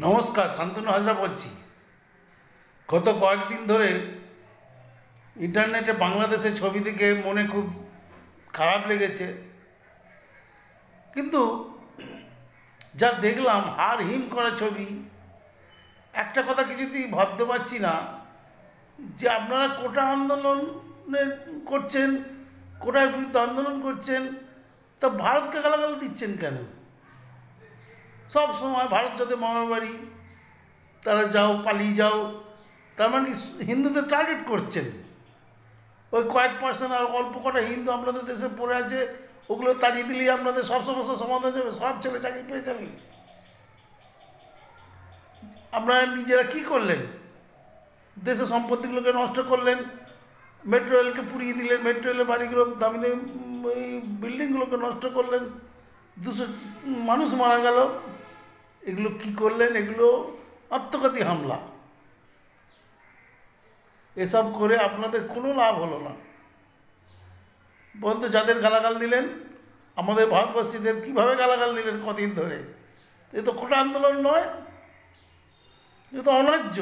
নমস্কার, শান্তনু হাজরা বলছি। গত কয়েকদিন ধরে ইন্টারনেটে বাংলাদেশের ছবি দেখে মনে খুব খারাপ লেগেছে, কিন্তু যা দেখলাম হাড় হিম করা ছবি। একটা কথা কিছুতেই ভাবতে পারছি না যে আপনারা কোটা আন্দোলনের করছেন, কোটার বিরুদ্ধে আন্দোলন করছেন, তা ভারতকে গালাগাল দিচ্ছেন কেন? সব সময় ভারত যাতে মামার বাড়ি, তারা যাও, পালিয়ে যাও, তার মানে কি হিন্দুদের টার্গেট করছেন? ওই কয়েক পার্সেন্ট আর অল্প কটা হিন্দু আপনাদের দেশে পড়ে আছে, ওগুলো তাড়িয়ে দিলেই আপনাদের সব সমস্যার সমাধান যাবে, সব ছেলে চাকরি পেয়ে যাবে। আপনারা নিজেরা কি করলেন? দেশের সম্পত্তিগুলোকে নষ্ট করলেন, মেট্রো রেলকে পুড়িয়ে দিলেন, মেট্রো রেলের বাড়িগুলো, দামি দামি এই বিল্ডিংগুলোকে নষ্ট করলেন, 200 মানুষ মারা গেল। এগুলো কি করলেন? এগুলো আত্মঘাতী হামলা। এসব করে আপনাদের কোনো লাভ হলো না। বলতে যাদের গালাগাল দিলেন, আমাদের ভারতবাসীদের কীভাবে গালাগাল দিলেন কদিন ধরে? এ তো কোটা আন্দোলন নয়, এ তো অন্যায্য।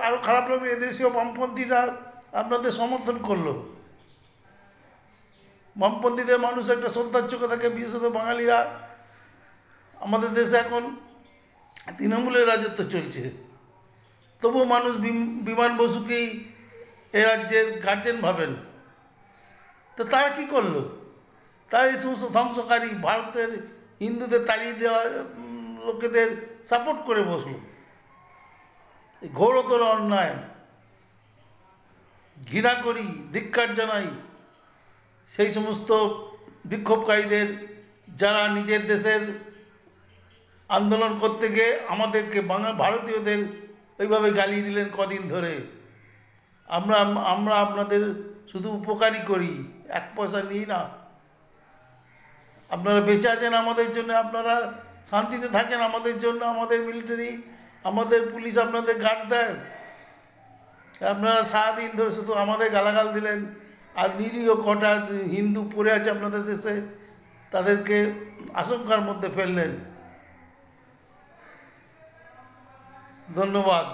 আরও খারাপ লাগবে, এদেশীয় বামপন্থীরা আপনাদের সমর্থন করলো। বামপন্থীদের মানুষ একটা শ্রদ্ধার চোখে থাকে, বিশেষত বাঙালিরা। আমাদের দেশে এখন তৃণমূলের রাজত্ব চলছে, তবুও মানুষ বিমান বসুকেই এ রাজ্যের গার্জেন ভাবেন। তো তারা কী করলো? তারা এই সমস্ত ধ্বংসকারী ভারতের হিন্দুদের তাড়িয়ে দেওয়া লোকেদের সাপোর্ট করে বসলো। এই ঘোরতর অন্যায় ঘৃণা করি, ধিক্কার জানাই সেই সমস্ত বিক্ষোভকারীদের, যারা নিজের দেশের আন্দোলন করতে গিয়ে আমাদেরকে ভারতীয়দের ওইভাবে গালি দিলেন কদিন ধরে। আমরা আপনাদের শুধু উপকারই করি, 1 পয়সা নিই না। আপনারা বেঁচে আছেন আমাদের জন্য, আপনারা শান্তিতে থাকেন আমাদের জন্য, আমাদের মিলিটারি, আমাদের পুলিশ আপনাদের গার্ড দেয়। আপনারা সারাদিন ধরে শুধু আমাদের গালাগাল দিলেন, আর নিরীহ কটা হিন্দু পড়ে আছে আপনাদের দেশে, তাদেরকে আশঙ্কার মধ্যে ফেললেন। ধন্যবাদ।